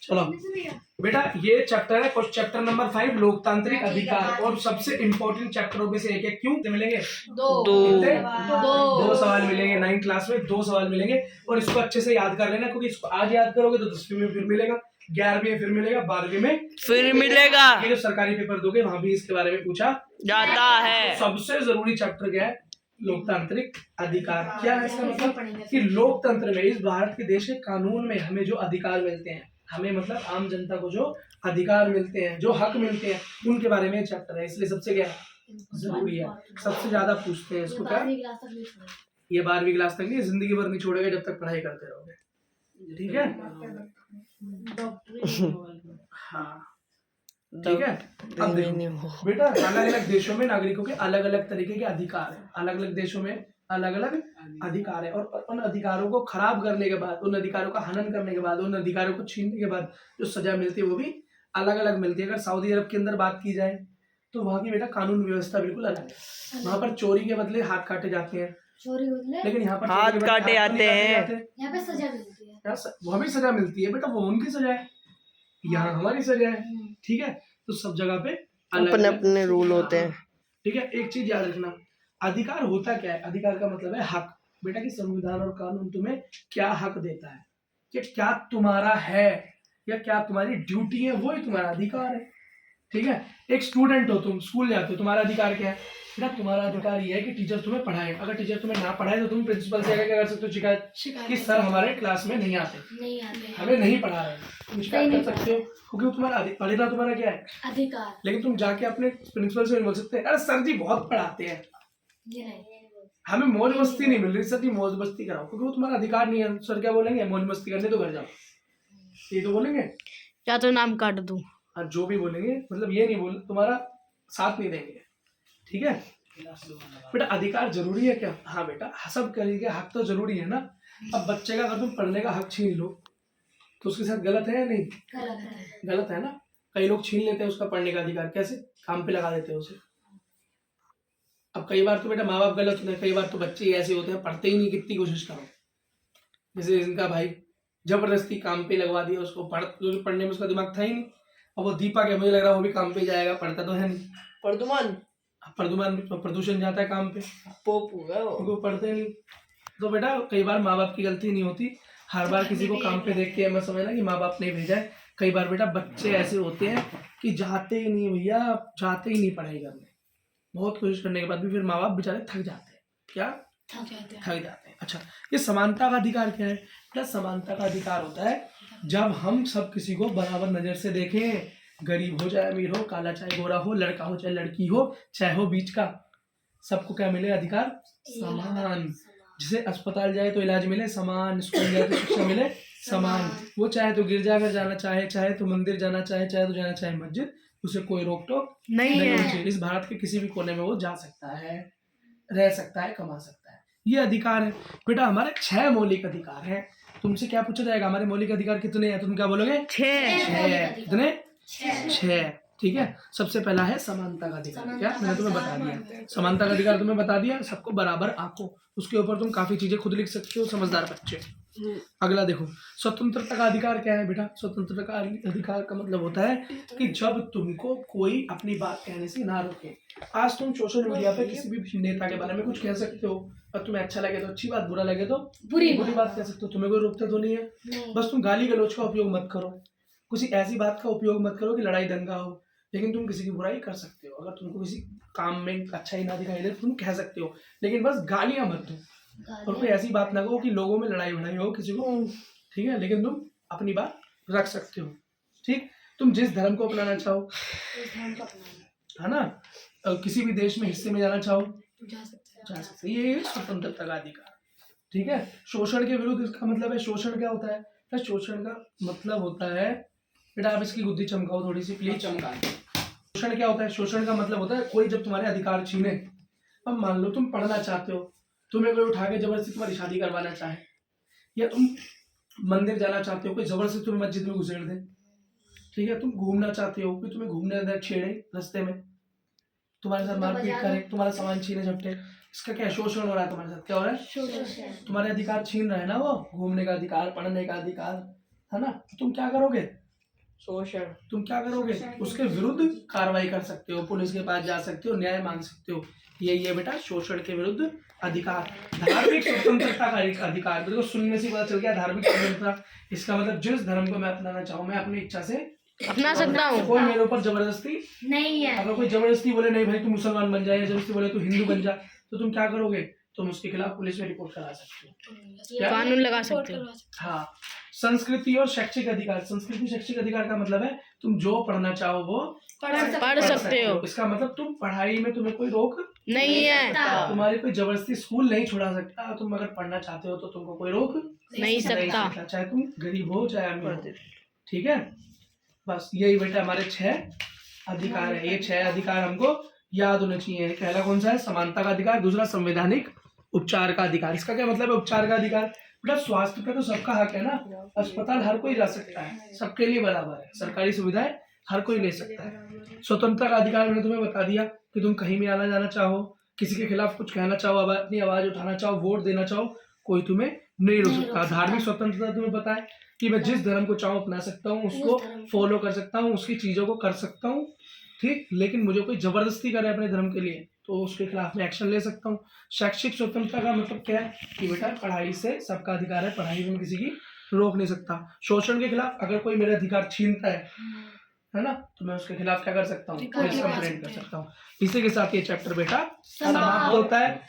चलो बेटा, ये चैप्टर है चैप्टर नंबर 5 लोकतांत्रिक अधिकार, और सबसे इंपॉर्टेंट चैप्टरों में से एक है। क्यों मिलेंगे? दो सवाल मिलेंगे। 9th क्लास में 2 सवाल मिलेंगे, और इसको अच्छे से याद कर लेना, क्योंकि इसको आज याद करोगे तो 10वीं में फिर मिलेगा, 11वीं में फिर मिलेगा, 12वीं में फिर मिलेगा। ये जो सरकारी पेपर दोगे वहां भी इसके बारे में पूछा जाता है। सबसे जरूरी चैप्टर क्या है? लोकतांत्रिक अधिकार। क्या है इसका मतलब? कि लोकतंत्र में, इस भारत के देश के कानून में हमें जो अधिकार मिलते हैं, हमें मतलब आम जनता को जो अधिकार मिलते हैं, जो हक मिलते हैं, उनके बारे में चैप्टर है। इसलिए सबसे क्या जरूरी है, सबसे ज्यादा पूछते हैं इसको। क्या ये 12वीं क्लास तक नहीं, जिंदगी भर नहीं छोड़ेगा जब तक पढ़ाई करते रहोगे। ठीक है? हाँ ठीक है। अब देखो बेटा, अलग अलग देशों में नागरिकों के अलग अलग तरीके के अधिकार हैं। अलग अलग देशों में अलग अलग अधिकार है, और उन अधिकारों को खराब करने के बाद, उन अधिकारों का हनन करने के बाद, उन अधिकारों को छीनने के बाद जो सजा मिलती है वो भी अलग अलग मिलती है। अगर सऊदी अरब के अंदर बात की जाए तो वहाँ की बेटा कानून व्यवस्था बिल्कुल अलग है। वहाँ पर चोरी के बदले हाथ काटे जाते हैं, लेकिन यहाँ पर हाथ काटे जाते हैं। यहाँ पे सजा मिलती है, वहाँ भी सजा मिलती है बेटा, वो उनकी सजा है, यहाँ हमारी सजा है। ठीक है? तो सब जगह पे अपने अपने रूल होते हैं। ठीक है? एक चीज याद रखना, अधिकार होता क्या है? अधिकार का मतलब है हक। बेटा कि संविधान और कानून तुम्हें क्या हक देता है, कि क्या तुम्हारा है या क्या तुम्हारी ड्यूटी है, वो ही तुम्हारा अधिकार है। ठीक है? एक स्टूडेंट हो, तुम स्कूल जाते हो, तुम्हारा अधिकार क्या है? बेटा तुम्हारा अधिकार ये है कि टीचर तुम्हें पढ़ाए। अगर टीचर तुम्हें ना पढ़ाए तो तुम प्रिंसिपल से क्या कर सकते हो? शिकायत कि सर हमारे क्लास में नहीं आते, हमें नहीं पढ़ा रहे, तुम शिकायत कर सकते हो, क्योंकि वो तुम्हारा अधिकार, तुम्हारा क्या है? अधिकार। लेकिन तुम जाके अपने प्रिंसिपल से बोल सकते हैं, अरे सर जी बहुत पढ़ाते हैं, हमें मौज मस्ती नहीं मिल रही, सर जी मौज मस्ती कराओ, क्योंकि वो तुम्हारा अधिकार नहीं है। सर क्या बोलेंगे? मौज मस्ती करने तो घर जाओ, ये तो बोलेंगे। क्या तो नाम काट दूं? हाँ, जो भी बोलेंगे, मतलब ये नहीं बोल, तुम्हारा साथ नहीं देंगे। ठीक है बेटा? अधिकार जरूरी है क्या? हाँ बेटा, सब करेंगे, हक तो जरूरी है ना। अब बच्चे का अगर तुम पढ़ने का हक छीन लो तो उसके साथ गलत है या नहीं? गलत है ना। कई लोग छीन लेते हैं उसका पढ़ने का अधिकार, कैसे? काम पे लगा देते हैं उसे। अब कई बार तो बेटा माँ बाप गलत होते हैं, कई बार तो बच्चे ऐसे होते हैं पढ़ते ही नहीं, कितनी कोशिश करो। जैसे इनका भाई जबरदस्ती काम पे लगवा दिया उसको, पढ़ने में उसका दिमाग था ही नहीं, और वो दीपक है, मुझे लग रहा है वो भी काम पे जाएगा, पढ़ता तो है नहीं। प्रदुमान प्रदूषण जाता है काम पे, वो पढ़ते नहीं। तो बेटा कई बार माँ बाप की गलती नहीं होती, हर बार किसी को काम पे देख के मैं समझना कि माँ बाप ने भेजा है। कई बार बेटा बच्चे ऐसे होते हैं कि जाते ही नहीं भैया, जाते ही नहीं पढ़ाई करने, बहुत कोशिश करने के बाद भी फिर माँ बाप बेचारे थक जाते हैं। क्या? थक जाते हैं। अच्छा, ये समानता का अधिकार क्या है? क्या समानता का अधिकार होता है जब हम सब किसी को बराबर नजर से देखें, गरीब हो चाहे अमीर हो, काला चाहे गोरा हो, लड़का हो चाहे लड़की हो, चाहे हो बीच का, सबको क्या मिले? अधिकार समान। जिसे अस्पताल जाए तो इलाज मिले समान, स्कूल जाए तो शिक्षा मिले समान, वो चाहे तो गिरजाघर जाना चाहे, चाहे तो मंदिर जाना चाहे, चाहे तो जाना चाहे मस्जिद, उसे कोई रोक टोक नहीं है। इस भारत के किसी भी कोने में वो जा सकता है, रह सकता है, कमा सकता है। ये अधिकार है बेटा। हमारे 6 मौलिक अधिकार हैं। तुमसे क्या पूछा जाएगा? हमारे मौलिक अधिकार कितने हैं? तुम क्या बोलोगे? 6। कितने? 6। ठीक है? सबसे पहला है समानता का अधिकार। क्या मैंने तुम्हें बता दिया? समानता का अधिकार तुम्हें बता दिया, सबको बराबर आंको। उसके ऊपर तुम काफी चीजें खुद लिख सकते हो, समझदार बच्चे। अगला देखो, स्वतंत्रता का अधिकार क्या है बेटा? स्वतंत्रता का अधिकार का मतलब होता है कि जब तुमको कोई अपनी बात कहने से ना रोके। आज तुम सोशल मीडिया पे किसी भी नेता के बारे में कुछ कह सकते हो, और तुम्हें अच्छा लगे तो अच्छी बात, बुरा लगे तो बुरी बात कह सकते हो, तुम्हें कोई रोकता तो नहीं है। बस तुम गाली गलौज का उपयोग मत करो, किसी ऐसी बात का उपयोग मत करो कि लड़ाई दंगा हो, लेकिन तुम किसी की बुराई कर सकते हो। अगर तुमको किसी काम में अच्छा ही ना दिखाई दे तो तुम कह सकते हो, लेकिन बस गालियां मत दो, और कोई ऐसी बात ना कहो कि लोगों में लड़ाई वड़ाई हो किसी को। ठीक है? लेकिन तुम अपनी बात रख सकते हो। ठीक? तुम जिस धर्म को अपनाना चाहो, है ना, किसी भी देश में हिस्से में जाना चाहो जा सकते। ये स्वतंत्रता का अधिकार। ठीक है? शोषण के विरुद्ध इसका मतलब है, शोषण क्या होता है? तो शोषण का मतलब होता है बेटा, आप इसकी बुद्धि चमकाओ थोड़ी सी प्लीज, चमका। शोषण क्या होता है? शोषण का मतलब होता है कोई जब तुम्हारे अधिकार छीने। अब मान लो तुम पढ़ना चाहते हो, तुम्हें कोई उठा के जबरदस्ती तुम्हारी शादी करवाना चाहे, या तुम मंदिर जाना चाहते हो, कोई जबरदस्ती तुम्हें मस्जिद में घुसेड़ दे। ठीक है? तुम घूमना चाहते हो, कोई तुम्हें घूमने अंदर छेड़े रास्ते में, तुम्हारे साथ मारपीट करे, तुम्हारा सामान छीने झपटे, इसका क्या शोषण हो रहा है? तुम्हारे साथ क्या हो रहा है? तुम्हारे अधिकार छीन रहा है ना वो, घूमने का अधिकार, पढ़ने का अधिकार, है ना, तुम क्या करोगे, शोषण। तुम क्या करोगे, उसके विरुद्ध कार्रवाई कर सकते हो, पुलिस के पास जा सकते हो, न्याय मांग सकते हो। यही है बेटा शोषण के विरुद्ध अधिकार। धार्मिक स्वतंत्रता का अधिकार, देखो सुनने से पता चल गया धार्मिक स्वतंत्रता, इसका मतलब जिस धर्म को मैं अपनाना चाहूँ मैं अपनी इच्छा से अपना सकता हूँ। कोई मेरे ऊपर जबरदस्ती नहीं है। अगर कोई जबरदस्ती बोले नहीं भाई तू मुसलमान बन जाए, या जबरदस्ती बोले तू हिंदू बन जा, तो तुम क्या करोगे, तुम उसके खिलाफ पुलिस में रिपोर्ट करा सकते हो। क्या? कानून लगा सकते हो। हाँ। संस्कृति और शैक्षिक अधिकार, संस्कृति शैक्षिक अधिकार का मतलब है तुम जो पढ़ना चाहो वो पढ़ सकते हो। इसका मतलब तुम पढ़ाई में तुम्हें कोई रोक नहीं है। तुम्हारी कोई जबरदस्ती स्कूल नहीं छोड़ा सकता, तुम अगर पढ़ना चाहते हो तो तुमको कोई रोक नहीं सकता। चाहे तुम गरीब हो चाहे अमीर हो। ठीक है, बस यही बेटा हमारे 6 अधिकार है। ये 6 अधिकार हमको याद होने चाहिए। पहला कौन सा है, समानता का अधिकार। दूसरा संवैधानिक उपचार का अधिकार। इसका क्या मतलब है उपचार का अधिकार, बेटा स्वास्थ्य का तो सबका हक है ना, अस्पताल हर कोई जा सकता है, सबके लिए बराबर है, सरकारी सुविधाएं हर कोई ले सकता है। स्वतंत्रता का अधिकार मैंने तुम्हें बता दिया कि तुम कहीं भी आना जाना चाहो, किसी के खिलाफ कुछ कहना चाहो, अपनी आवाज उठाना चाहो, वोट देना चाहो, कोई तुम्हें नहीं रोक सकता। धार्मिक स्वतंत्रता तुम्हें पता है कि मैं जिस धर्म को चाहूँ अपना सकता हूँ, उसको फॉलो कर सकता हूँ, उसकी चीजों को कर सकता हूँ, ठीक, लेकिन मुझे कोई जबरदस्ती करे अपने धर्म के लिए तो उसके खिलाफ मैं एक्शन ले सकता हूँ। शैक्षिक स्वतंत्रता का मतलब क्या है कि बेटा पढ़ाई से सबका अधिकार है, पढ़ाई में किसी की रोक नहीं सकता। शोषण के खिलाफ अगर कोई मेरा अधिकार छीनता है ना, तो मैं उसके खिलाफ क्या कर सकता हूँ, पुलिस कंप्लेंट कर सकता हूँ। इसी के साथ ये चैप्टर बेटा समाप्त होता है।